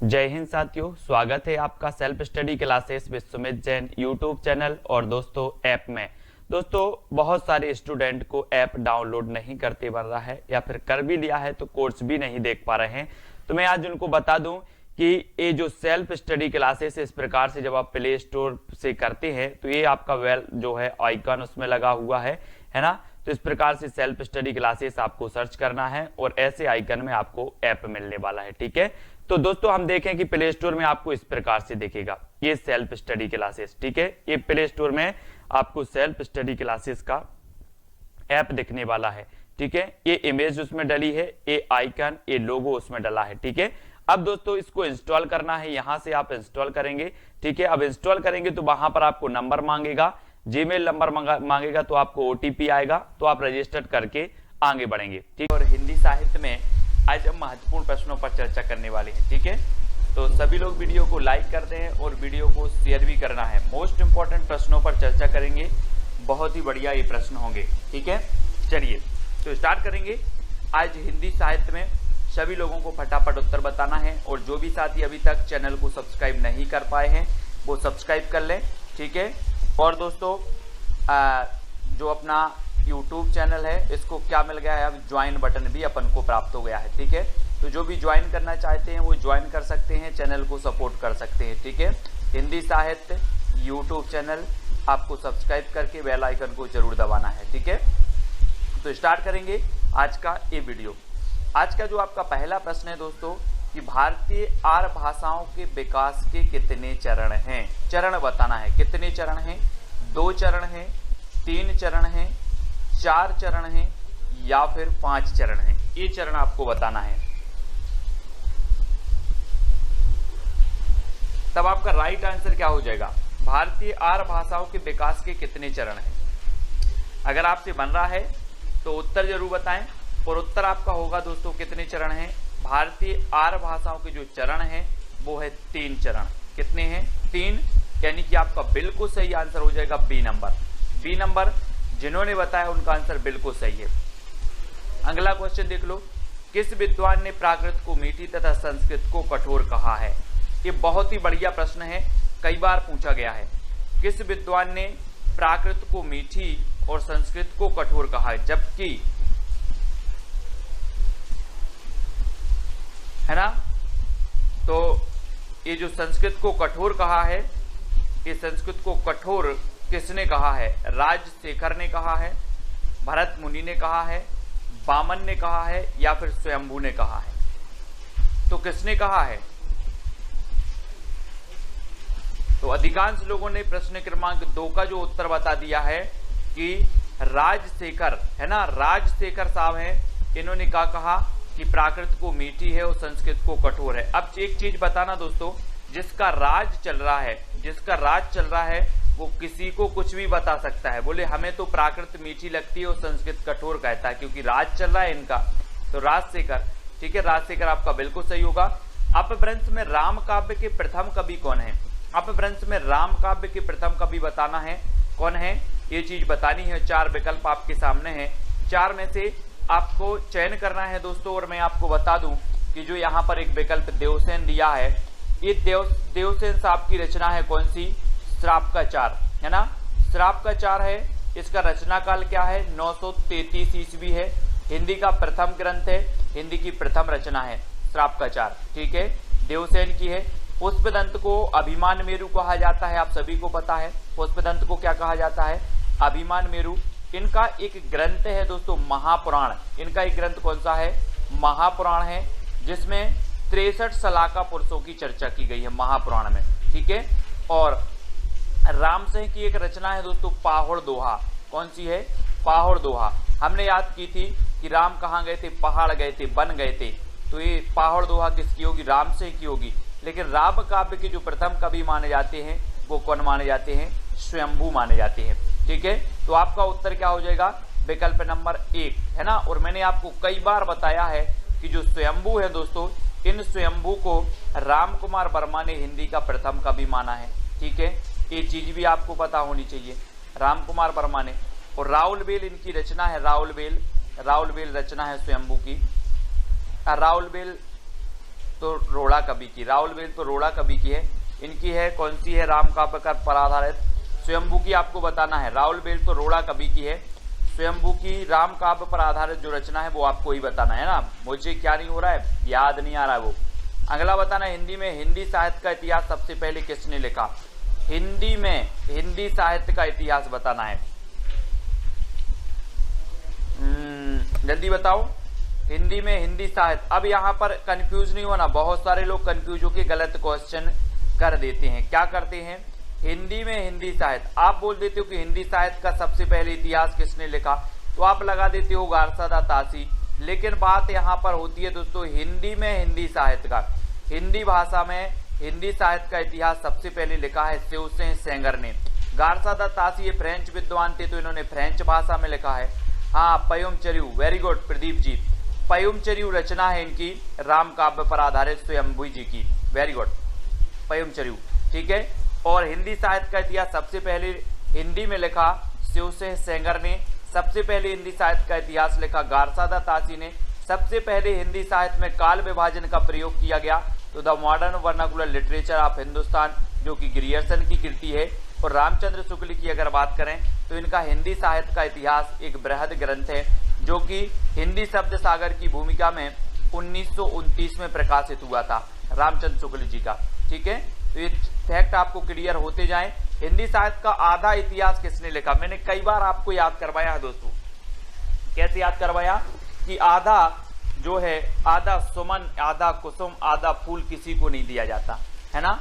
जय हिंद साथियों, स्वागत है आपका self study classes with Sumit Jain YouTube channel और दोस्तों ऐप में। दोस्तों बहुत सारे स्टूडेंट को ऐप डाउनलोड नहीं करते बन रहा है या फिर कर भी लिया है तो कोर्स भी नहीं देख पा रहे हैं। तो मैं आज उनको बता दूं कि ये जो सेल्फ स्टडी क्लासेस इस प्रकार से जब आप प्ले स्टोर से करते हैं तो ये आपका वेल जो है आइकन उसमें लगा हुआ है ना। तो इस प्रकार से सेल्फ स्टडी क्लासेस आपको सर्च करना है और ऐसे आइकन में आपको ऐप मिलने वाला है। ठीक है, तो दोस्तों हम देखें कि प्ले स्टोर में आपको इस प्रकार से दिखेगा ये सेल्फ स्टडी क्लासेस। ठीक है, ये प्ले स्टोर में आपको सेल्फ स्टडी क्लासेस का ऐप दिखने वाला है। ठीक है, ये इमेज उसमें डली है, ये आइकन, ये लोगो उसमें डला है। ठीक है, अब दोस्तों इसको इंस्टॉल करना है, यहां से आप इंस्टॉल करेंगे। ठीक है, अब इंस्टॉल करेंगे तो वहां पर आपको नंबर मांगेगा, जीमेल नंबर मांगेगा, तो आपको ओटीपी आएगा, तो आप रजिस्टर करके आगे बढ़ेंगे। ठीक, और हिंदी साहित्य में आज हम महत्वपूर्ण प्रश्नों पर चर्चा करने वाले हैं। ठीक है, तो सभी लोग वीडियो को लाइक कर दें और वीडियो को शेयर भी करना है। मोस्ट इंपॉर्टेंट प्रश्नों पर चर्चा करेंगे, बहुत ही बढ़िया ये प्रश्न होंगे। ठीक है, चलिए तो स्टार्ट करेंगे। आज हिंदी साहित्य में सभी लोगों को फटाफट उत्तर बताना है और जो भी साथी अभी तक चैनल को सब्सक्राइब नहीं कर पाए हैं वो सब्सक्राइब कर लें। ठीक है, और दोस्तों जो अपना YouTube चैनल है इसको क्या मिल गया है, अब ज्वाइन बटन भी अपन को प्राप्त हो गया है। ठीक है, तो जो भी ज्वाइन करना चाहते हैं वो ज्वाइन कर सकते हैं, चैनल को सपोर्ट कर सकते हैं। ठीक है, हिंदी साहित्य YouTube चैनल आपको सब्सक्राइब करके बेल आइकन को जरूर दबाना है। ठीक है, तो स्टार्ट करेंगे आज का ये वीडियो। आज का जो आपका पहला प्रश्न है दोस्तों कि भारतीय आर्य भाषाओं के विकास के कितने चरण हैं। चरण बताना है, कितने चरण हैं, 2 चरण हैं, 3 चरण हैं, 4 चरण हैं या फिर 5 चरण हैं, ये चरण आपको बताना है। तब आपका राइट आंसर क्या हो जाएगा, भारतीय आर्य भाषाओं के विकास के कितने चरण हैं। अगर आपसे बन रहा है तो उत्तर जरूर बताएं और उत्तर आपका होगा दोस्तों कितने चरण हैं। भारतीय आर्य भाषाओं के जो चरण हैं वो है 3 चरण। कितने हैं, 3, यानी कि आपका बिल्कुल सही आंसर हो जाएगा बी नंबर। बी नंबर जिन्होंने बताया उनका आंसर बिल्कुल सही है। अगला क्वेश्चन देख लो, किस विद्वान ने प्राकृत को मीठी तथा संस्कृत को कठोर कहा है। ये बहुत ही बढ़िया प्रश्न है, कई बार पूछा गया है। किस विद्वान ने प्राकृत को मीठी और संस्कृत को कठोर कहा है, जबकि है ना, तो ये जो संस्कृत को कठोर कहा है, ये संस्कृत को कठोर किसने कहा है, राजशेखर ने कहा है, भरत मुनि ने कहा है, वामन ने कहा है या फिर स्वयंभू ने कहा है। तो किसने कहा है, तो अधिकांश लोगों ने प्रश्न क्रमांक 2 का जो उत्तर बता दिया है कि राजशेखर, है ना, राजशेखर साहब हैं, इन्होंने क्या कहा कि प्राकृत को मीठी है और संस्कृत को कठोर है। अब एक चीज बताना दोस्तों, जिसका राज चल रहा है, जिसका राज चल रहा है वो किसी को कुछ भी बता सकता है, बोले हमें तो प्राकृत मीठी लगती है और संस्कृत कठोर कहता है, क्योंकि राज चल रहा है इनका। तो राजशेखर, ठीक है, राजशेखर आपका बिल्कुल सही होगा। अपभ्रंश में राम काव्य के प्रथम कवि कौन है, अपभ्रंश में राम काव्य के प्रथम कवि बताना है कौन है, ये चीज बतानी है। 4 विकल्प आपके सामने हैं, 4 में से आपको चयन करना है दोस्तों। और मैं आपको बता दूं कि जो यहाँ पर एक विकल्प देवसेन दिया है, ये देवसेन साहब की रचना है कौन सी, श्राप का 4, है ना, श्राप का 4 है। इसका रचना काल क्या है, 933 ईस्वी है। हिंदी का प्रथम ग्रंथ है, हिंदी की प्रथम रचना है श्राप का 4। ठीक है, देवसेन की है। पुष्पदंत को अभिमान मेरु कहा जाता है, आप सभी को पता है पुष्पदंत को क्या कहा जाता है, अभिमान मेरु। इनका एक ग्रंथ है दोस्तों महापुराण, इनका एक ग्रंथ कौन सा है, महापुराण है, जिसमें 63 सलाका पुरुषों की चर्चा की गई है महापुराण में। ठीक है, और रामसिंह की एक रचना है दोस्तों पाहुड़ दोहा, कौन सी है, पाहुड़ दोहा। हमने याद की थी कि राम कहाँ गए थे, पहाड़ गए थे, बन गए थे, तो ये पाहुड़ दोहा किसकी होगी, रामसिंह की होगी। लेकिन राम काव्य के जो प्रथम कवि माने जाते हैं वो कौन माने जाते हैं, स्वयंभू माने जाते हैं। ठीक है, तो आपका उत्तर क्या हो जाएगा, विकल्प नंबर 1, है ना। और मैंने आपको कई बार बताया है कि जो स्वयंभू है दोस्तों, इन स्वयंभू को राम कुमार वर्मा ने हिंदी का प्रथम कवि माना है। ठीक है, ये चीज भी आपको पता होनी चाहिए, राम कुमार वर्मा ने। और राउलबेल इनकी रचना है, राउलबेल रचना है स्वयंभू की। राउलबेल तो रोड़ा कवि की। राउल बेल तो रोड़ा कवि की है। इनकी है कौन सी है, राम काव्य पर आधारित। स्वयंभू की आपको बताना है। राउल बेल तो रोड़ा कवि की है। स्वयंभू की राम काव्य पर आधारित जो रचना है वो आपको ही बताना है ना। मुझे क्या नहीं हो रहा है, याद नहीं आ रहा है वो। अगला बताना, हिंदी में हिंदी साहित्य का इतिहास सबसे पहले किसने लिखा। हिंदी में हिंदी साहित्य का इतिहास बताना है। जल्दी बताओ, हिंदी में हिंदी साहित्य। अब यहाँ पर कंफ्यूज नहीं होना, बहुत सारे लोग कंफ्यूज होकर गलत क्वेश्चन कर देते हैं। क्या करते हैं, हिंदी में हिंदी साहित्य आप बोल देते हो कि हिंदी साहित्य का सबसे पहले इतिहास किसने लिखा, तो आप लगा देते हो गारसादा तासी। लेकिन बात यहाँ पर होती है दोस्तों, हिंदी में हिंदी साहित्य का, हिंदी भाषा में हिंदी साहित्य का इतिहास सबसे पहले लिखा है शिवसेन सेंगर ने। गारसादा तासी ये फ्रेंच विद्वान थे, तो इन्होंने फ्रेंच भाषा में लिखा है। हाँ, पयुमचर्यू, वेरी गुड प्रदीप जी। पयुमचर्यू रचना है इनकी राम काव्य पर आधारित स्वयंभू जी की, वेरी गुड पयुमचर्यू, ठीक है। और हिंदी साहित्य का इतिहास सबसे पहले हिंदी में लिखा शिवसेन सेंगर ने। सबसे पहले हिंदी साहित्य का इतिहास लिखा गारसादा तासी ने। सबसे पहले हिंदी साहित्य में काल विभाजन का प्रयोग किया गया, तो the modern vernacular literature of Hindustan, जो कि ग्रियर्सन की कृति है। और रामचंद्र शुक्ल की अगर बात करें तो इनका हिंदी साहित्य का इतिहास एक बृहद ग्रंथ है, जो कि हिंदी शब्द सागर की भूमिका में 1929 में प्रकाशित हुआ था, रामचंद्र शुक्ल जी का, ठीक है। तो ये फैक्ट आपको क्लियर होते जाएं। हिंदी साहित्य का आधा इतिहास किसने लिखा, मैंने कई बार आपको याद करवाया है दोस्तों। कैसे याद करवाया कि आधा जो है, आधा सुमन, आधा कुसुम, आधा फूल किसी को नहीं दिया जाता है ना,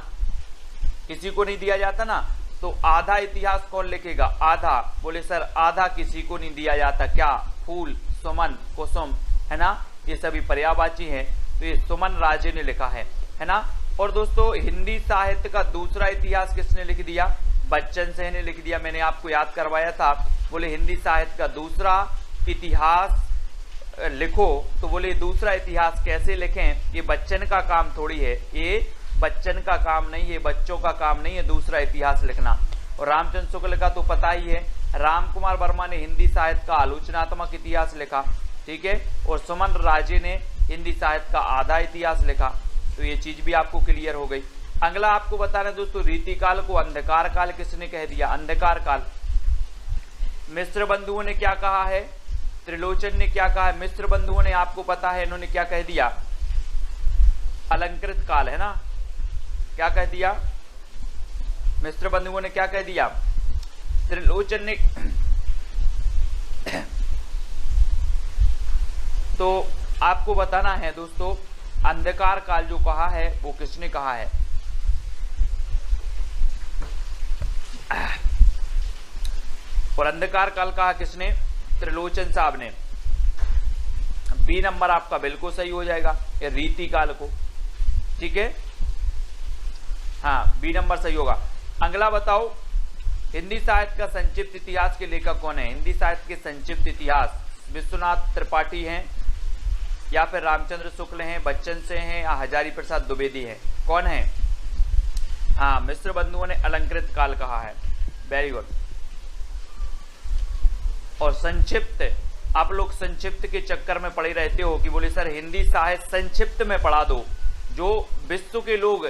किसी को नहीं दिया जाता ना। तो आधा इतिहास कौन लिखेगा, आधा, बोले सर आधा किसी को नहीं दिया जाता, क्या, फूल, सुमन, कुसुम, है ना, ये सभी पर्यायवाची हैं। तो ये सुमन राजे ने लिखा है ना। और दोस्तों हिंदी साहित्य का दूसरा इतिहास किसने लिख दिया, बच्चन सिंह ने लिख दिया। मैंने आपको याद करवाया था, बोले हिंदी साहित्य का दूसरा इतिहास लिखो, तो बोले दूसरा इतिहास कैसे लिखें, ये बच्चन का काम थोड़ी है, ये बच्चन का काम नहीं है, बच्चों का काम नहीं है दूसरा इतिहास लिखना। और रामचंद्र शुक्ल का तो पता ही है। राम कुमार वर्मा ने हिंदी साहित्य का आलोचनात्मक इतिहास लिखा, ठीक है। और सुमन राजे ने हिंदी साहित्य का आधा इतिहास लिखा। तो ये चीज भी आपको क्लियर हो गई। अगला आपको बताना है दोस्तों, रीतिकाल को अंधकार काल किसने कह दिया, अंधकार काल। मिश्र बंधुओं ने क्या कहा है, त्रिलोचन ने क्या कहा है, मिश्र बंधुओं ने आपको पता है इन्होंने क्या कह दिया, अलंकृत काल, है ना। क्या कह दिया, मिश्र बंधुओं ने क्या कह दिया, त्रिलोचन ने। तो आपको बताना है दोस्तों, अंधकार काल जो कहा है वो किसने कहा है। और अंधकार काल कहा किसने, त्रिलोचन साहब ने। बी नंबर आपका बिल्कुल सही हो जाएगा, ये रीति काल को, ठीक है। हाँ, बी नंबर सही होगा। अगला बताओ, हिंदी साहित्य का संक्षिप्त इतिहास के लेखक कौन है। हिंदी साहित्य के संक्षिप्त इतिहास विश्वनाथ त्रिपाठी हैं, या फिर रामचंद्र शुक्ल हैं, बच्चन से हैं, या हजारी प्रसाद द्विवेदी है, कौन है। हाँ, मिश्र बंधुओं ने अलंकृत काल कहा है, वेरी गुड। और संक्षिप्त, आप लोग संक्षिप्त के चक्कर में पड़े रहते हो कि बोले सर हिंदी साहित्य संक्षिप्त में पढ़ा दो। जो विश्व के लोग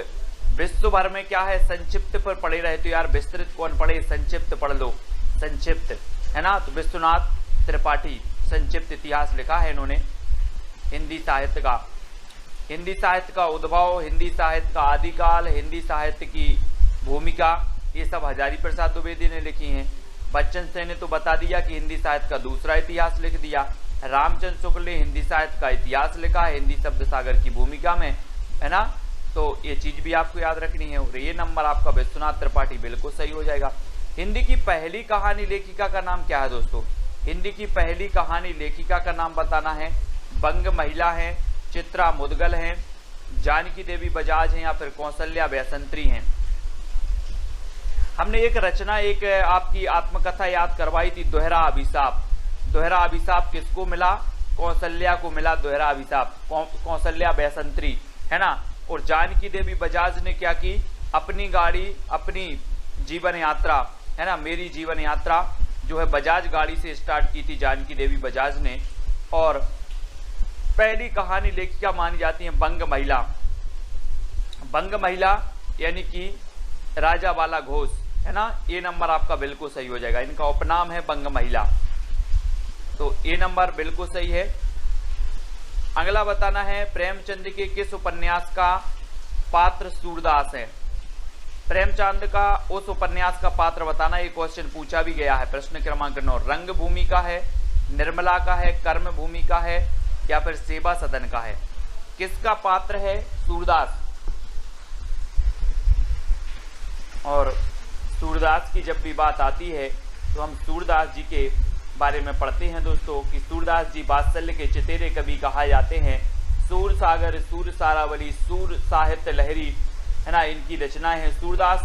विश्व भर में क्या है संक्षिप्त पर पढ़े रहते हो, यार विस्तृत कौन पढ़े, संक्षिप्त पढ़ लो, संक्षिप्त, है ना। तो विश्वनाथ त्रिपाठी संक्षिप्त इतिहास लिखा है इन्होंने हिंदी साहित्य का। हिंदी साहित्य का उद्भव, हिंदी साहित्य का आदिकाल, हिंदी साहित्य की भूमिका, ये सब हजारी प्रसाद द्विवेदी ने लिखी हैं। बच्चन सिंह ने तो बता दिया कि हिंदी साहित्य का दूसरा इतिहास लिख दिया। रामचंद्र शुक्ल ने हिंदी साहित्य का इतिहास लिखा है हिंदी शब्द सागर की भूमिका में, है ना। तो ये चीज भी आपको याद रखनी है। और ये नंबर आपका विश्वनाथ त्रिपाठी बिल्कुल सही हो जाएगा। हिंदी की पहली कहानी लेखिका का नाम क्या है दोस्तों, हिंदी की पहली कहानी लेखिका का नाम बताना है। बंग महिला हैं, चित्रा मुदगल हैं, जानकी देवी बजाज हैं, या फिर कौशल्या बैसंत्री हैं। हमने एक रचना, एक आपकी आत्मकथा याद करवाई थी, दोहरा अभिशाप। दोहरा अभिशाप किसको मिला, कौशल्या को मिला दोहरा अभिशाप, कौशल्या बैसंत्री, है ना। और जानकी देवी बजाज ने क्या की, अपनी गाड़ी, अपनी जीवन यात्रा, है ना, मेरी जीवन यात्रा जो है बजाज गाड़ी से स्टार्ट की थी जानकी देवी बजाज ने। और पहली कहानी लेखिका मानी जाती है बंग महिला। भंग महिला यानी कि राजा वाला घोष, है ना, ये नंबर आपका बिल्कुल सही हो जाएगा। इनका उपनाम है भंग महिला, तो ये नंबर बिल्कुल सही है। अगला बताना है प्रेमचंद के किस उपन्यास का पात्र सूरदास है। प्रेमचंद का उस उपन्यास का पात्र बताना, ये क्वेश्चन पूछा भी गया है। प्रश्न क्रमांक 9 रंगभूमि का है, निर्मला का है, कर्मभूमि का है या फिर सेवा सदन का है। किसका पात्र है सूरदास। और सूरदास की जब भी बात आती है तो हम सूरदास जी के बारे में पढ़ते हैं दोस्तों कि सूरदास जी वात्सल्य के चतेरे कवि कहा जाते हैं। सूर सागर, सूर सारावली, सूर साहित्य लहरी, है ना, इनकी रचनाएं हैं। सूरदास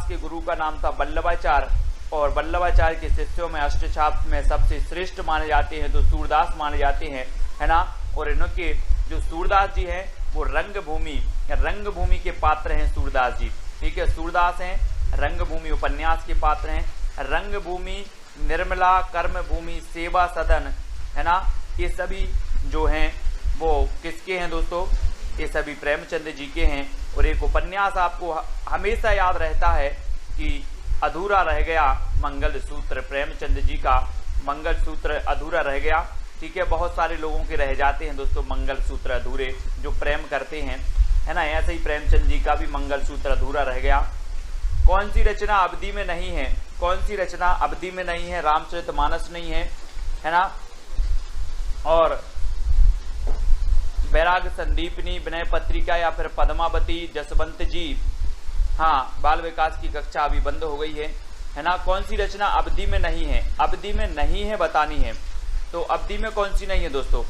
के गुरु का नाम था वल्लभाचार्य और वल्लभाचार्य के शिष्यों में अष्टछाप में सबसे श्रेष्ठ माने जाते हैं तो सूरदास माने जाते हैं, है ना। और इनके जो सूरदास जी हैं वो रंगभूमि के पात्र हैं सूरदास जी, ठीक है। सूरदास हैं रंगभूमि उपन्यास के पात्र हैं। रंगभूमि, निर्मला, कर्मभूमि, सेवा सदन, है ना, ये सभी जो हैं वो किसके हैं दोस्तों, ये सभी प्रेमचंद जी के हैं। और एक उपन्यास आपको हमेशा याद रहता है कि अधूरा रह गया मंगलसूत्र, प्रेमचंद जी का मंगलसूत्र अधूरा रह गया, ठीक है। बहुत सारे लोगों के रह जाते हैं दोस्तों मंगलसूत्र अधूरे, जो प्रेम करते हैं, है ना। ऐसे ही प्रेमचंद जी का भी मंगलसूत्र अधूरा रह गया। कौन सी रचना अवधि में नहीं है, कौन सी रचना अवधि में नहीं है। रामचरितमानस नहीं है ना। और बैराग संदीपनी, विनय पत्रिका या फिर पद्मावती, जसवंत जी, हाँ, बाल विकास की कक्षा अभी बंद हो गई है ना। कौन सी रचना अवधि में नहीं है, अवधि में नहीं है बतानी है। तो अवधि में कौन सी नहीं है दोस्तों,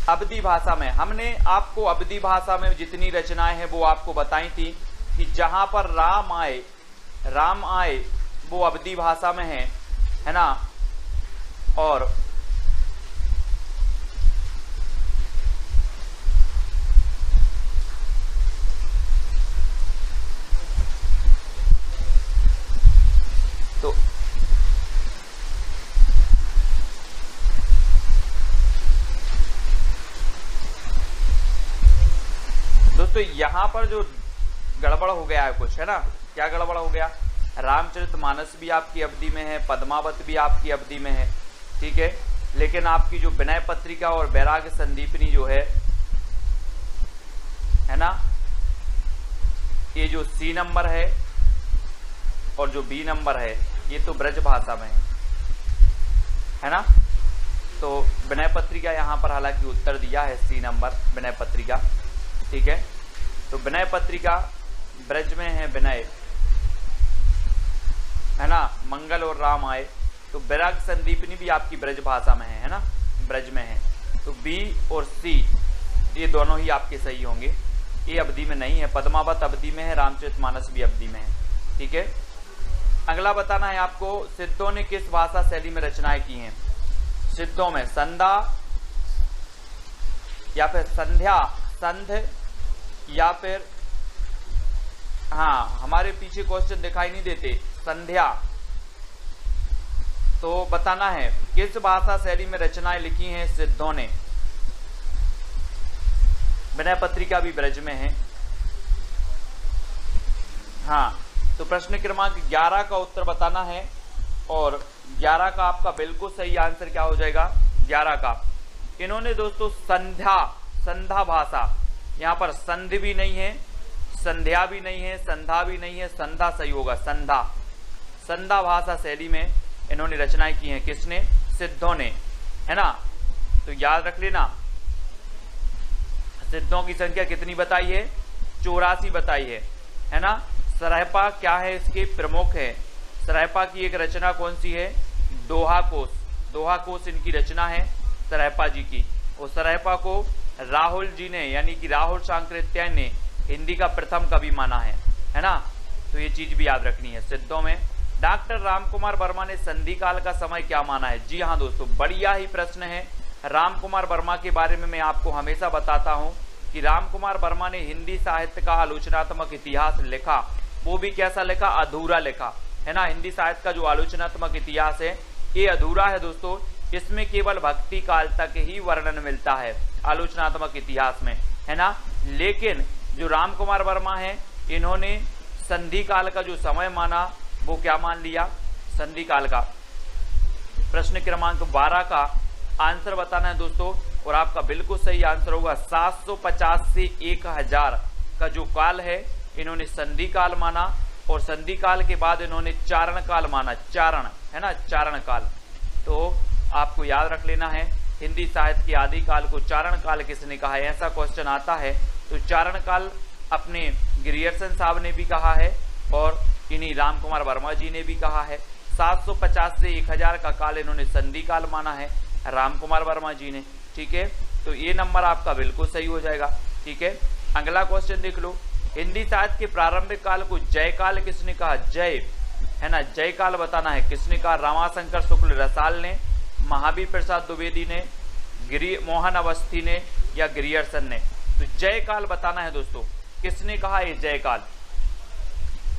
अवधि भाषा में। हमने आपको अवधि भाषा में जितनी रचनाएं हैं वो आपको बताई थी कि जहां पर राम आए वो अवधि भाषा में है ना। और तो दोस्तों यहाँ पर जो गड़बड़ हो गया है कुछ, है ना। क्या गड़बड़ हो गया, रामचरितमानस भी आपकी अवधि में है, पद्मावत भी आपकी अवधि में है, ठीक है। लेकिन आपकी जो विनय पत्रिका और बैराग संदीपनी जो है ना, ये जो सी नंबर है और जो बी नंबर है ये तो ब्रज भाषा में है ना। तो विनय पत्रिका यहाँ पर हालांकि उत्तर दिया है सी नंबर विनय पत्रिका, ठीक है। तो विनय पत्रिका ब्रज में है, विनय, है ना, मंगल और राम आए। तो बैराग संदीपनी भी आपकी ब्रज भाषा में है ना, ब्रज में है। तो बी और सी ये दोनों ही आपके सही होंगे। ये अवधि में नहीं है, पद्मावत अवधि में है, रामचरितमानस भी अवधि में है, ठीक है। अगला बताना है आपको सिद्धों ने किस भाषा शैली में रचनाएं की हैं। सिद्धों में संधा या फिर संध्या, संध या फिर, हाँ, हमारे पीछे क्वेश्चन दिखाई नहीं देते, संध्या। तो बताना है किस भाषा शैली में रचनाएं लिखी हैं सिद्धों ने। विनय पत्रिका भी ब्रज में है, हाँ। तो प्रश्न क्रमांक 11 का उत्तर बताना है और 11 का आपका बिल्कुल सही आंसर क्या हो जाएगा, 11 का। इन्होंने दोस्तों संधा भाषा, यहाँ पर संध भी नहीं है, संध्या भी नहीं है, संधा भी नहीं है, संधा सही होगा, संधा भाषा शैली में इन्होंने रचनाएं की हैं। किसने, सिद्धों ने, है ना। तो याद रख लेना, सिद्धों की संख्या कितनी बताई है, 84 बताई है ना। सराहपा क्या है, इसके प्रमुख है। सराहपा की एक रचना कौन सी है, दोहा कोश इनकी रचना है सराहपा जी की। और सराहपा को राहुल जी ने, यानी कि राहुल सांकृत्यायन ने हिंदी का प्रथम कवि माना है ना। तो ये चीज भी याद रखनी है। सिद्धों में डॉक्टर रामकुमार वर्मा ने संधि काल का समय क्या माना है। जी हाँ दोस्तों, बढ़िया ही प्रश्न है। रामकुमार वर्मा के बारे में मैं आपको हमेशा बताता हूँ कि रामकुमार वर्मा ने हिंदी साहित्य का आलोचनात्मक इतिहास लिखा, वो भी कैसा लिखा, अधूरा लिखा, है ना। हिंदी साहित्य का जो आलोचनात्मक इतिहास है ये अधूरा है दोस्तों, इसमें केवल भक्ति काल तक ही वर्णन मिलता है। आलोचनात्मक इतिहास में, है ना। लेकिन जो राम कुमार वर्मा है, इन्होंने संधि काल का जो समय माना वो क्या मान लिया, संधि काल का। प्रश्न क्रमांक 12 का आंसर बताना है दोस्तों, और आपका बिल्कुल सही आंसर होगा 750 से 1000 का जो काल है इन्होंने संधि काल माना, और संधि काल के बाद इन्होंने चारण काल माना, चारण, है ना, चारण काल। तो आपको याद रख लेना है, हिंदी साहित्य के आदि काल को चारण काल किसने कहा है, ऐसा क्वेश्चन आता है तो चारण काल अपने ग्रियर्सन साहब ने भी कहा है और इन्हीं राम कुमार वर्मा जी ने भी कहा है। 750 से 1000 का काल इन्होंने संधि काल माना है राम कुमार वर्मा जी ने, ठीक है। तो ये नंबर आपका बिल्कुल सही हो जाएगा, ठीक है। अगला क्वेश्चन देख लो, हिंदी साहित्य के प्रारंभिक काल को जय काल किसने कहा, जय, है ना, जय काल बताना है किसने कहा, रमाशंकर शुक्ल रसाल ने, महावीर प्रसाद द्विवेदी ने, मोहन अवस्थी ने या ग्रियर्सन ने। तो जय काल बताना है दोस्तों, किसने कहा ये जय काल।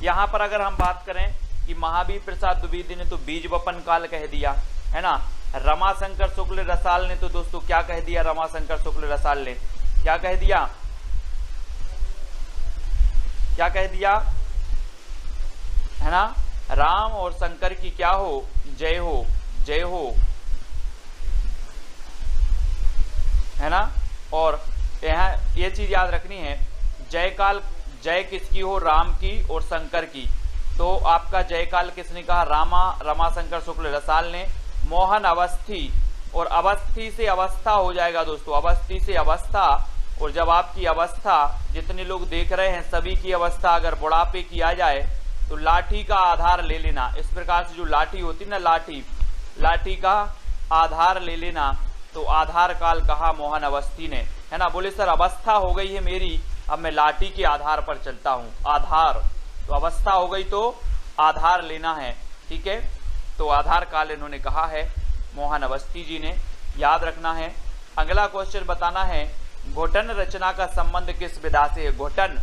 यहां पर अगर हम बात करें कि महावीर प्रसाद द्विवेदी ने तो बीज वपन काल कह दिया, है ना। रमाशंकर शुक्ल रसाल ने तो दोस्तों क्या कह दिया, रमाशंकर शुक्ल रसाल ने क्या कह दिया, क्या कह दिया, है ना, राम और शंकर की क्या हो, जय हो, जय हो, है ना। और यहाँ ये चीज याद रखनी है, जय काल, जय किसकी हो, राम की और शंकर की। तो आपका जय काल किसने कहा, रमाशंकर शुक्ल रसाल ने। मोहन अवस्थी, और अवस्थी से अवस्था हो जाएगा दोस्तों, अवस्थी से अवस्था। और जब आपकी अवस्था, जितने लोग देख रहे हैं सभी की अवस्था अगर बुढ़ापे की आ जाए तो लाठी का आधार ले लेना। इस प्रकार से जो लाठी होती ना, लाठी, लाठी का आधार ले लेना। तो आधार काल कहा मोहन अवस्थी ने, है ना। बोले सर अवस्था हो गई है मेरी, अब मैं लाठी के आधार पर चलता हूँ, आधार। तो अवस्था हो गई तो आधार लेना है, ठीक है। तो आधार काल इन्होंने कहा है मोहन अवस्थी जी ने, याद रखना है। अगला क्वेश्चन बताना है, घोटन रचना का संबंध किस विधा से है, घोटन,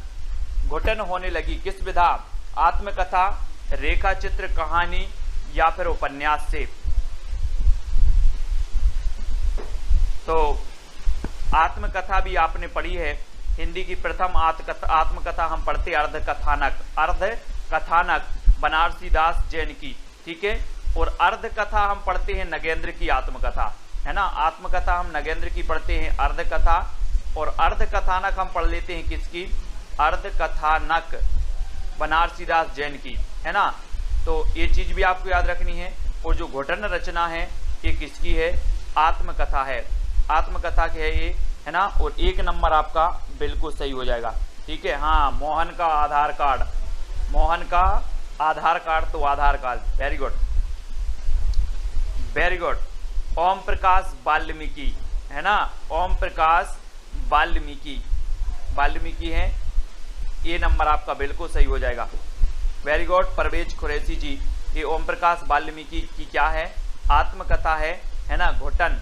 घोटन होने लगी किस विधा, आत्मकथा, रेखा चित्र, कहानी या फिर उपन्यास से। तो आत्मकथा भी आपने पढ़ी है, हिंदी की प्रथम आत्मकथा हम पढ़ते अर्धकथानक, अर्धकथानक बनारसी दास जैन की, ठीक है। और अर्धकथा हम पढ़ते हैं नगेंद्र की आत्मकथा, है ना। आत्मकथा हम नगेंद्र की पढ़ते हैं, अर्धकथा, और अर्धकथानक हम पढ़ लेते हैं किसकी, अर्धकथानक बनारसी दास जैन की, है ना। तो ये चीज भी आपको याद रखनी है। और जो घोटन रचना है ये किसकी है, आत्मकथा है, आत्मकथा की है ये, है ना। और 1 नंबर आपका बिल्कुल सही हो जाएगा, ठीक है। हाँ, मोहन का आधार कार्ड, मोहन का आधार कार्ड तो Aadhaar card, very good, very good. Om Prakash Valmiki, है ना, ओम प्रकाश वाल्मीकि, वाल्मीकि है, ये नंबर आपका बिल्कुल सही हो जाएगा, वेरी गुड। परवेज कुरैशी जी, ये ओम प्रकाश वाल्मीकि की क्या है, आत्मकथा है ना, घोटन।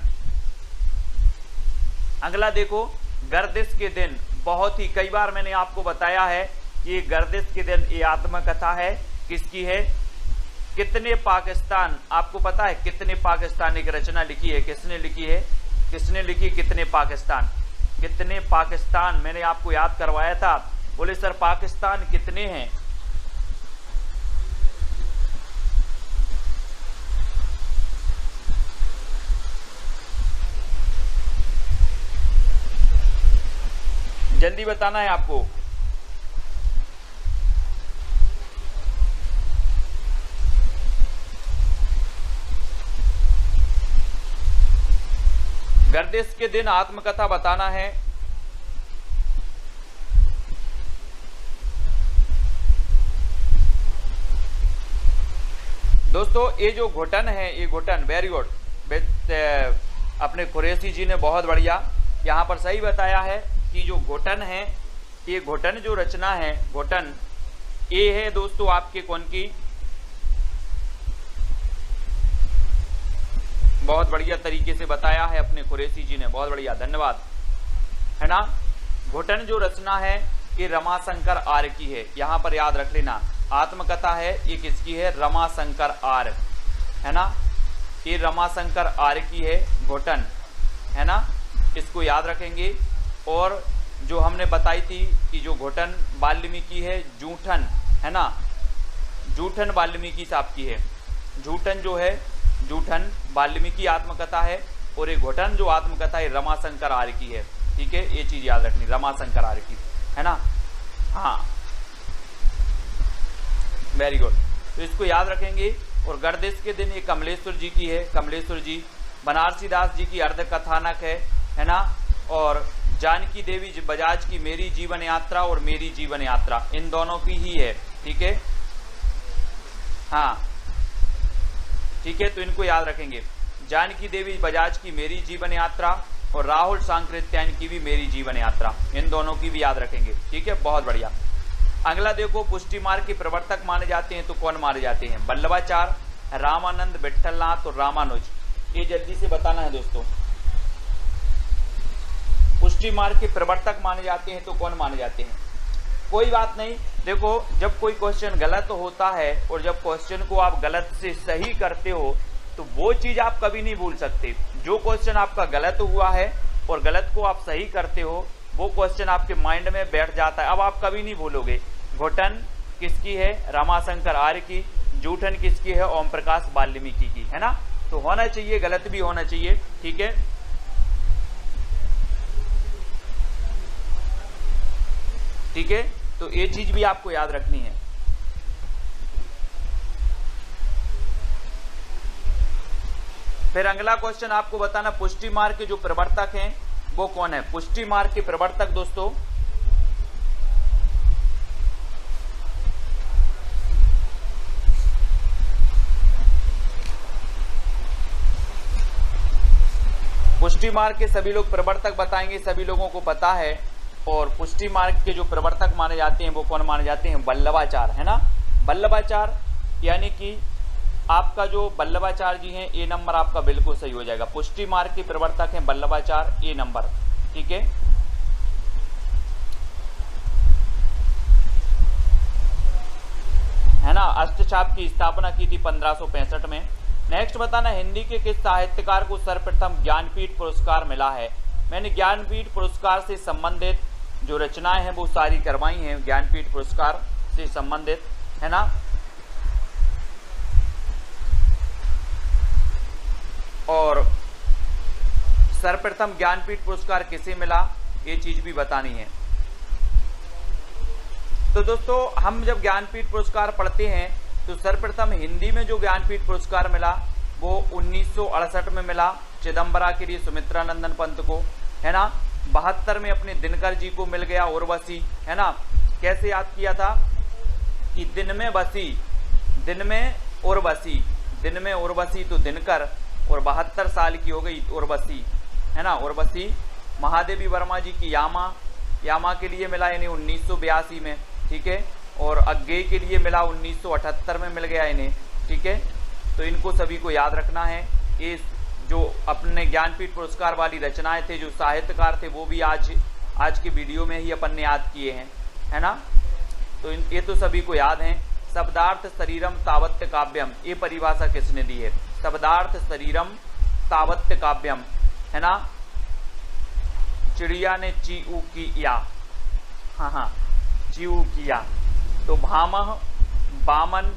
अगला देखो, गर्दिश के दिन, बहुत ही कई बार मैंने आपको बताया है कि गर्दिश के दिन ये आत्मकथा है, किसकी है, कितने पाकिस्तान, आपको पता है कितने पाकिस्तान एक रचना लिखी है, किसने लिखी है, किसने लिखी, कितने पाकिस्तान, कितने पाकिस्तान, मैंने आपको याद करवाया था। बोले सर पाकिस्तान कितने हैं, जल्दी बताना है आपको। गर्दिश के दिन आत्मकथा बताना है। दोस्तों ये जो घोटन है, ये घोटन, वेरी गुड, अपने कुरैशी जी ने बहुत बढ़िया यहाँ पर सही बताया है कि जो घोटन है, ये घोटन जो रचना है, घोटन ये है दोस्तों आपके कौन की, बहुत बढ़िया तरीके से बताया है अपने कुरैशी जी ने, बहुत बढ़िया, धन्यवाद, है ना। घोटन जो रचना है ये रमाशंकर आर्य की है, यहाँ पर याद रख लेना, आत्मकथा है ये किसकी है, रमाशंकर आर्य, है ना, ये रमाशंकर आर्य की है घोटन, है ना। इसको याद रखेंगे। और जो हमने बताई थी कि जो घुटन वाल्मीकि है, जूठन है ना, जूठन वाल्मीकि साहब की है। जूठन जो है, जूठन वाल्मीकि आत्मकथा है, और ये घुटन जो आत्मकथा है रमाशंकर आर्य की है। ठीक है, ये चीज याद रखनी, रमाशंकर आर्य की है ना। हाँ, वेरी गुड। तो इसको याद रखेंगे। और गर्दिश के दिन ये कमलेश्वर जी की है, कमलेश्वर जी। बनारसी दास जी की अर्ध कथानक है ना। और जानकी देवी बजाज की मेरी जीवन यात्रा और मेरी जीवन यात्रा, इन दोनों की ही है। ठीक है, हाँ ठीक है, तो इनको याद रखेंगे। जानकी देवी बजाज की मेरी जीवन यात्रा और राहुल सांकृत्यायन की भी मेरी जीवन यात्रा, इन दोनों की भी याद रखेंगे। ठीक है, बहुत बढ़िया। अगला देखो, पुष्टि मार्ग के प्रवर्तक माने जाते हैं तो कौन माने जाते हैं? वल्लभाचार्य, रामानंद, विट्ठलनाथ और रामानुज। ये जल्दी से बताना है दोस्तों। पुष्टि मार्ग के प्रवर्तक माने जाते हैं तो कौन माने जाते हैं? कोई बात नहीं, देखो जब कोई क्वेश्चन गलत होता है और जब क्वेश्चन को आप गलत से सही करते हो तो वो चीज आप कभी नहीं भूल सकते। जो क्वेश्चन आपका गलत हुआ है और गलत को आप सही करते हो, वो क्वेश्चन आपके माइंड में बैठ जाता है, अब आप कभी नहीं भूलोगे। घुटन किसकी है? रमाशंकर आर्य की। जूठन किसकी है? ओम प्रकाश वाल्मीकि की, है ना। तो होना चाहिए, गलत भी होना चाहिए। ठीक है, ठीक है, तो ये चीज भी आपको याद रखनी है। फिर अगला क्वेश्चन आपको बताना, पुष्टि मार्ग के जो प्रवर्तक हैं वो कौन है? पुष्टि मार्ग के प्रवर्तक दोस्तों, पुष्टि मार्ग के सभी लोग प्रवर्तक बताएंगे, सभी लोगों को पता है। और पुष्टि मार्ग के जो प्रवर्तक माने जाते हैं वो कौन माने जाते हैं? वल्लभाचार्य, है ना। वल्लभाचार्य, यानी कि आपका जो वल्लभाचार्य जी हैं, ए नंबर आपका बिल्कुल सही हो जाएगा। पुष्टि मार्ग के प्रवर्तक हैं वल्लभाचार्य, ए नंबर। ठीक है ना। अष्टछाप की स्थापना की थी 1565 में। नेक्स्ट बताना, हिंदी के किस साहित्यकार को सर्वप्रथम ज्ञानपीठ पुरस्कार मिला है? मैंने ज्ञानपीठ पुरस्कार से संबंधित जो रचनाएं हैं वो सारी करवाई हैं, ज्ञानपीठ पुरस्कार से संबंधित, है ना। और सर्वप्रथम ज्ञानपीठ पुरस्कार किसे मिला, ये चीज भी बतानी है। तो दोस्तों, हम जब ज्ञानपीठ पुरस्कार पढ़ते हैं तो सर्वप्रथम हिंदी में जो ज्ञानपीठ पुरस्कार मिला वो 1968 में मिला चिदम्बरा के लिए सुमित्रानंदन पंत को, है ना। 72 में अपने दिनकर जी को मिल गया, उर्वशी, है ना। कैसे याद किया था कि दिन में बसी, दिन में उर्वशी, दिन में उर्वशी तो दिनकर, और 72 साल की हो गई उर्वशी, है ना। उर्वशी महादेवी वर्मा जी की यामा, यामा के लिए मिला यानी 1982 में। ठीक है, और अज्ञेय के लिए मिला 1978 में मिल गया इन्हें। ठीक है, तो इनको सभी को याद रखना है। ये जो अपने ज्ञानपीठ पुरस्कार वाली रचनाएं थे, जो साहित्यकार थे, वो भी आज के वीडियो में ही अपन ने याद किए हैं, है ना। तो ये तो सभी को याद हैं। शब्दार्थ शरीरम तावत्य काव्यम, ये परिभाषा किसने दी है? शब्दार्थ शरीरम तावत्य काव्यम, है ना। चिड़िया ने चीऊ किया, हाँ, चीऊ किया। तो भामह, बामन,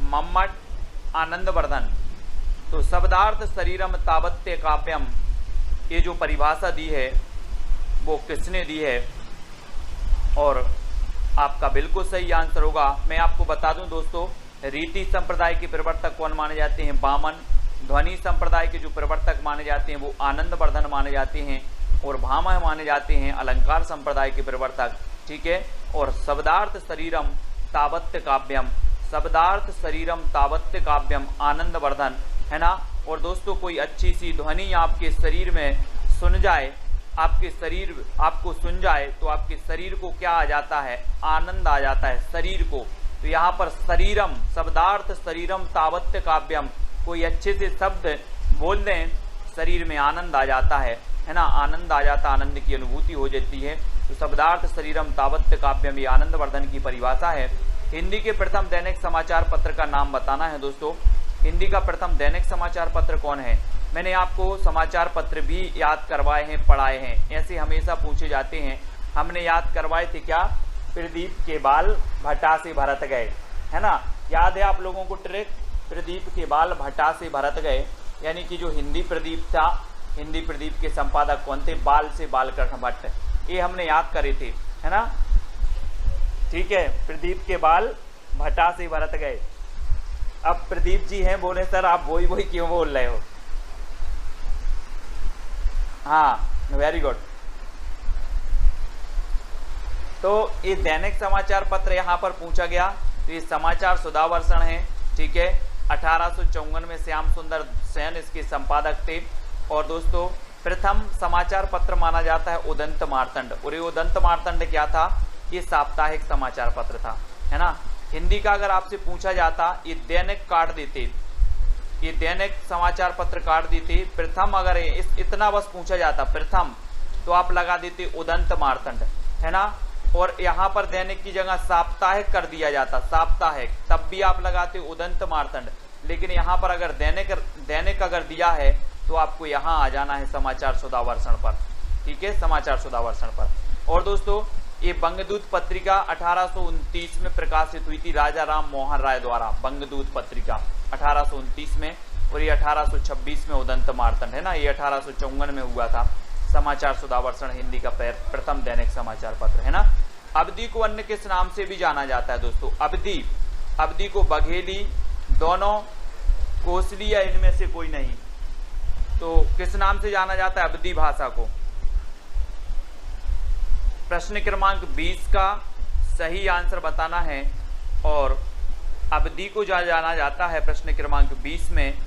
मम्मट, आनंदवर्धन। तो शब्दार्थ शरीरम तावत्य काव्यम, ये जो परिभाषा दी है वो किसने दी है? और आपका बिल्कुल सही आंसर होगा। मैं आपको बता दूं दोस्तों, रीति संप्रदाय के प्रवर्तक कौन माने जाते हैं? बामन। ध्वनि संप्रदाय के जो प्रवर्तक माने जाते हैं वो आनंदवर्धन माने जाते हैं, और भामह माने जाते हैं अलंकार संप्रदाय के प्रवर्तक। ठीक है, और शब्दार्थ शरीरम तावत्य काव्यम, शब्दार्थ शरीरम तावत्य काव्यम आनंदवर्धन, है ना। और दोस्तों, कोई अच्छी सी ध्वनि आपके शरीर में सुन जाए, आपके शरीर आपको सुन जाए तो आपके शरीर को क्या आ जाता है? आनंद आ जाता है शरीर को। तो यहाँ पर शरीरम, शब्दार्थ शरीरम तावत्य काव्यम, कोई अच्छे से शब्द बोल दें, शरीर में आनंद आ जाता है ना। आनंद आ जाता, आनंद की अनुभूति हो जाती है। तो शब्दार्थ शरीरम तावत्य काव्यम, ये आनंदवर्धन की परिभाषा है। हिंदी के प्रथम दैनिक समाचार पत्र का नाम बताना है दोस्तों। हिंदी का प्रथम दैनिक समाचार पत्र कौन है? मैंने आपको समाचार पत्र भी याद करवाए हैं, पढ़ाए हैं, ऐसे हमेशा पूछे जाते हैं। हमने याद करवाए थे क्या, प्रदीप के बाल भट्टा से भरत गए, है ना, याद है आप लोगों को ट्रिक, प्रदीप के बाल भट्टा से भरत गए, यानी कि जो हिंदी प्रदीप था, हिंदी प्रदीप के संपादक कौन थे, बाल से बालकृष्ण भट्ट, ये हमने याद करे थे, है ना। ठीक है, प्रदीप के बाल भट्टा से भरत गए। अब प्रदीप जी हैं, बोले सर आप वही वही क्यों बोल रहे हो। हाँ, वेरी गुड। तो ये दैनिक समाचार पत्र यहाँ पर पूछा गया, तो ये समाचार सुधावर्षण है। ठीक है, 1854 में श्याम सुंदर सेन इसके संपादक थे। और दोस्तों प्रथम समाचार पत्र माना जाता है उदंत मार्तंड, और ये उदंत मार्तंड क्या था, ये साप्ताहिक समाचार पत्र था, है ना। हिंदी का अगर आपसे पूछा जाता, ये दैनिक काट देते, ये दैनिक समाचार पत्र काट देते। प्रथम अगर इतना बस पूछा जाता प्रथम, तो आप लगा देते उदंत मार्तंड, है ना। और यहाँ पर दैनिक की जगह साप्ताहिक कर दिया जाता, साप्ताहिक, तब भी आप लगाते उदंत मार्तंड। लेकिन यहाँ पर अगर दैनिक अगर दिया है, तो आपको यहाँ आ जाना है समाचार सुधावर्षण पर। ठीक है, समाचार सुधावर्षण पर। और दोस्तों ये बंगदूत पत्रिका 1829 में प्रकाशित हुई थी राजा राम मोहन राय द्वारा, बंगदूत पत्रिका 1829 में, और ये 1826 में उदंत मार्तंड, है ना, ये 1854 में हुआ था। समाचार सुधावर्षण हिंदी का प्रथम दैनिक समाचार पत्र, है ना। अवधि को अन्य किस नाम से भी जाना जाता है दोस्तों, अवधि को बघेली, दोनों, कोसली या इनमें से कोई नहीं, तो किस नाम से जाना जाता है अवधि भाषा को। प्रश्न क्रमांक 20 का सही आंसर बताना है। और अवधि को जाना जाता है प्रश्न क्रमांक 20 में,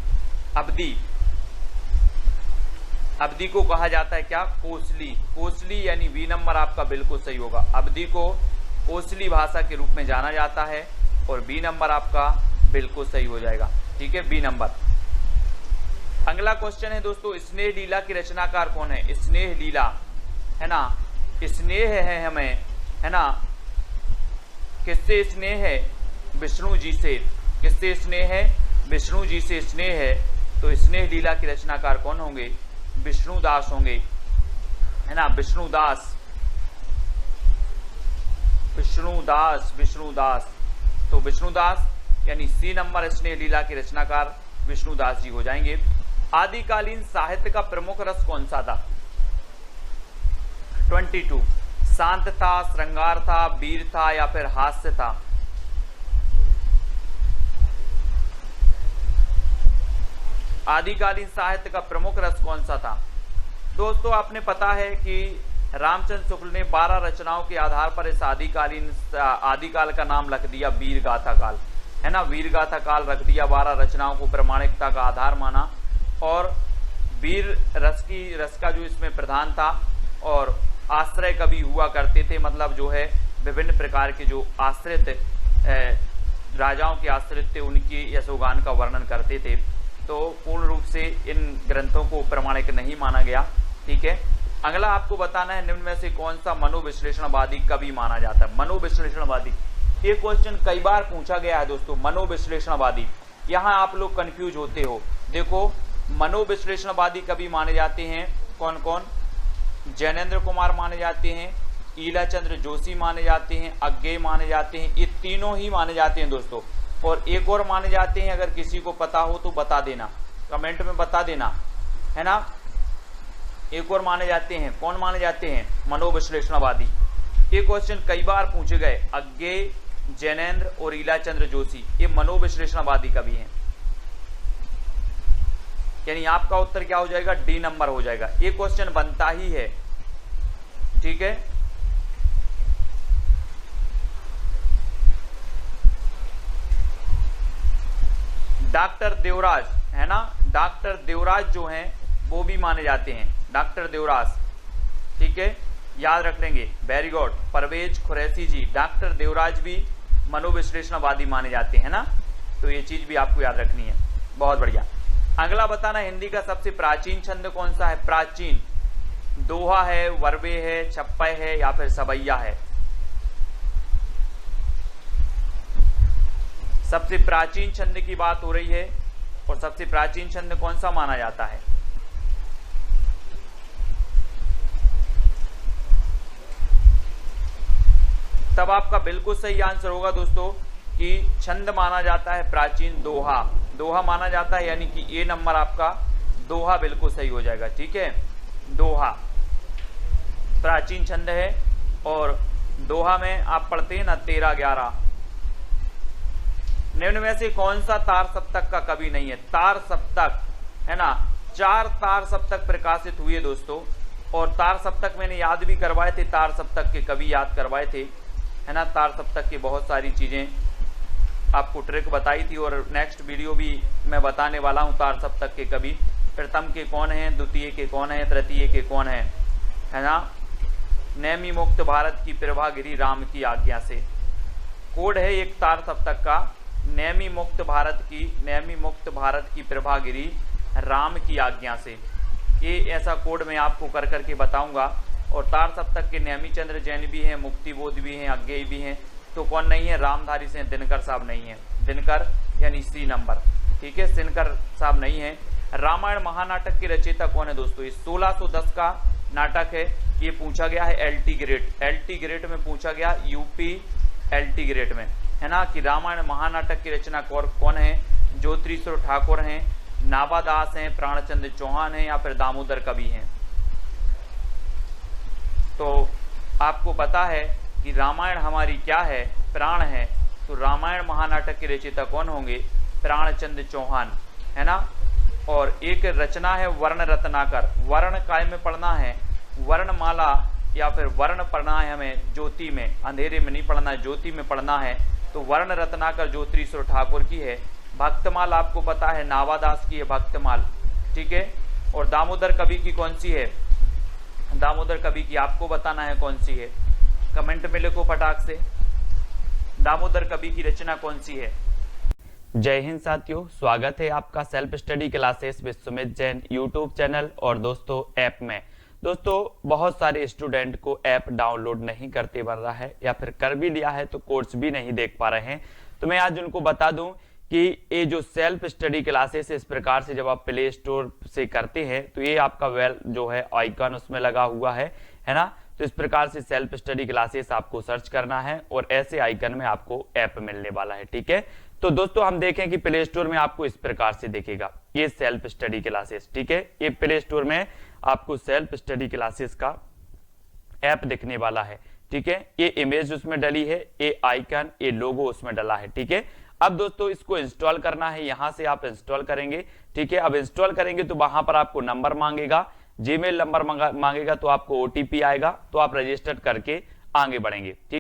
अवधि को कहा जाता है क्या, कोसली, कोसली यानी बी नंबर आपका बिल्कुल सही होगा। अवधि को कोसली भाषा के रूप में जाना जाता है, और बी नंबर आपका बिल्कुल सही हो जाएगा। ठीक है, बी नंबर। अगला क्वेश्चन है दोस्तों, स्नेह लीला की रचनाकार कौन है। स्नेह लीला, है ना, स्नेह है हमें, है ना, किससे स्नेह है, विष्णु जी से। किससे स्नेह है, विष्णु जी से स्नेह है। तो स्नेह लीला की रचनाकार कौन होंगे, विष्णुदास होंगे, है ना, विष्णुदास, विष्णुदास, विष्णुदास। तो विष्णुदास यानी सी नंबर स्नेह लीला के रचनाकार विष्णुदास जी हो जाएंगे। आदिकालीन साहित्य का प्रमुख रस कौन सा था। 22, शांत था, श्रृंगार था, वीर था या फिर हास्य था। आदिकालीन साहित्य का प्रमुख रस कौन सा था। दोस्तों आपने पता है कि रामचंद्र शुक्ल ने 12 रचनाओं के आधार पर इस आदिकाल का नाम रख दिया वीर गाथा काल, है ना, वीर गाथा काल रख दिया। 12 रचनाओं को प्रामाणिकता का आधार माना, और वीर रस का जो इसमें प्रधान था, और आश्रय कवि हुआ करते थे, मतलब जो है विभिन्न प्रकार के जो आश्रित राजाओं के आश्रित थे, उनकी यशोगान का वर्णन करते थे। तो पूर्ण रूप से इन ग्रंथों को प्रमाणिक नहीं माना गया। ठीक है, अगला आपको बताना है निम्न में से कौन सा मनोविश्लेषणवादी कवि माना जाता है। मनोविश्लेषणवादी, ये क्वेश्चन कई बार पूछा गया है दोस्तों। मनोविश्लेषणवादी, यहाँ आप लोग कंफ्यूज होते हो। देखो मनोविश्लेषणवादी कवि माने जाते हैं कौन कौन, जैनेन्द्र कुमार माने जाते हैं, ईलाचंद्र जोशी माने जाते हैं, अज्ञेय माने जाते हैं, ये तीनों ही माने जाते हैं दोस्तों। और एक और माने जाते हैं, अगर किसी को पता हो तो बता देना, कमेंट में बता देना, है ना। एक और माने जाते हैं, कौन माने जाते हैं, मनोविश्लेषणवादी। ये क्वेश्चन कई बार पूछे गए। अज्ञेय, जैनेन्द्र और ईलाचंद्र जोशी, ये मनोविश्लेषणवादी कवि हैं। यानी आपका उत्तर क्या हो जाएगा, डी नंबर हो जाएगा। ये क्वेश्चन बनता ही है। ठीक है, डॉक्टर देवराज, है ना, डॉक्टर देवराज जो हैं वो भी माने जाते हैं, डॉक्टर देवराज। ठीक है, याद रख लेंगे, वेरी गुड। परवेज खुरैशी जी, डॉक्टर देवराज भी मनोविश्लेषणवादी माने जाते हैं ना, तो ये चीज भी आपको याद रखनी है। बहुत बढ़िया। अगला बताना, हिंदी का सबसे प्राचीन छंद कौन सा है। प्राचीन, दोहा है, वर्बे है, छप्पय है या फिर सबैया है। सबसे प्राचीन छंद की बात हो रही है, और सबसे प्राचीन छंद कौन सा माना जाता है। तब आपका बिल्कुल सही आंसर होगा दोस्तों कि छंद माना जाता है प्राचीन दोहा, दोहा माना जाता है, यानी कि ये नंबर आपका दोहा बिल्कुल सही हो जाएगा। ठीक है, दोहा प्राचीन छंद है और दोहा में आप पढ़ते हैं ना 13-11। निम्न में से कौन सा तार सप्तक का कवि नहीं है? तार सप्तक है ना, 4 तार सप्तक प्रकाशित हुए दोस्तों, और तार सप्तक मैंने याद भी करवाए थे, तार सप्तक के कवि याद करवाए थे, है ना। तार सप्तक की बहुत सारी चीजें आपको ट्रिक बताई थी, और नेक्स्ट वीडियो भी मैं बताने वाला हूं तार सप्तक के कवि। प्रथम के कौन हैं, द्वितीय के कौन हैं, तृतीय के कौन हैं, है ना। नेमी मुक्त भारत की प्रभा गिरी राम की आज्ञा से, कोड है एक तार सप्तक का, नेमी मुक्त भारत की प्रभा गिरी राम की आज्ञा से। ये ऐसा कोड मैं आपको कर करके बताऊंगा। और तार सप्तक के नेमी चंद्र जैन भी हैं, मुक्तिबोध भी हैं, अज्ञेय भी हैं, तो कौन नहीं है? रामधारी से दिनकर साहब नहीं है, दिनकर यानी सी नंबर। ठीक है, दिनकर साहब नहीं है। रामायण महानाटक के रचयिता कौन है दोस्तों? ये 1610 का नाटक है, ये पूछा गया है LT ग्रेड में पूछा गया, यूपी LT ग्रेड में, है ना, कि रामायण महानाटक की रचना कौन है? ज्योतिश्वर ठाकुर हैं, नावादास हैं, प्राणचंद्र चौहान हैं, या फिर दामोदर कवि हैं। तो आपको पता है कि रामायण हमारी क्या है? प्राण है। तो रामायण महानाटक के रचयिता कौन होंगे? प्राणचंद्र चौहान, है ना। और एक रचना है वर्ण रत्नाकर, वर्ण काय में पढ़ना है? वर्णमाला या फिर वर्ण पढ़ना है हमें ज्योति में, अंधेरे में नहीं पढ़ना है, ज्योति में पढ़ना है। तो वर्ण रत्नाकर ज्योतिश्वर ठाकुर की है। भक्तमाल आपको पता है नावादास की है भक्तमाल। ठीक है, और दामोदर कवि की कौन सी है? दामोदर कवि की आपको बताना है कौन सी है, कमेंट में लिखो फटाक से, दामोदर कवि की रचना कौन सी है। जय हिंद साथियों, स्वागत है आपका self study classes with Sumit Jain YouTube channel और दोस्तों ऐप में। दोस्तों बहुत सारे स्टूडेंट को ऐप डाउनलोड नहीं करते बन रहा है, या फिर कर भी लिया है तो कोर्स भी नहीं देख पा रहे हैं। तो मैं आज उनको बता दूं कि ये जो सेल्फ स्टडी क्लासेस इस प्रकार से जब आप प्ले स्टोर से करते हैं तो ये आपका वेल जो है आइकन उसमें लगा हुआ है ना। तो इस प्रकार से सेल्फ स्टडी क्लासेस आपको सर्च करना है और ऐसे आइकन में आपको ऐप मिलने वाला है। ठीक है, तो दोस्तों हम देखें कि प्ले स्टोर में आपको इस प्रकार से दिखेगा ये सेल्फ स्टडी क्लासेस। ठीक है, ये प्ले स्टोर में आपको सेल्फ स्टडी क्लासेस का ऐप दिखने वाला है। ठीक है, ये इमेज उसमें डली है, ये आइकन, ये लोगो उसमें डला है। ठीक है, अब दोस्तों इसको इंस्टॉल करना है, यहां से आप इंस्टॉल करेंगे। ठीक है, अब इंस्टॉल करेंगे तो वहां पर आपको नंबर मांगेगा, जीमेल नंबर मांगेगा, तो आपको OTP आएगा, तो आप रजिस्टर करके आगे बढ़ेंगे। ठीक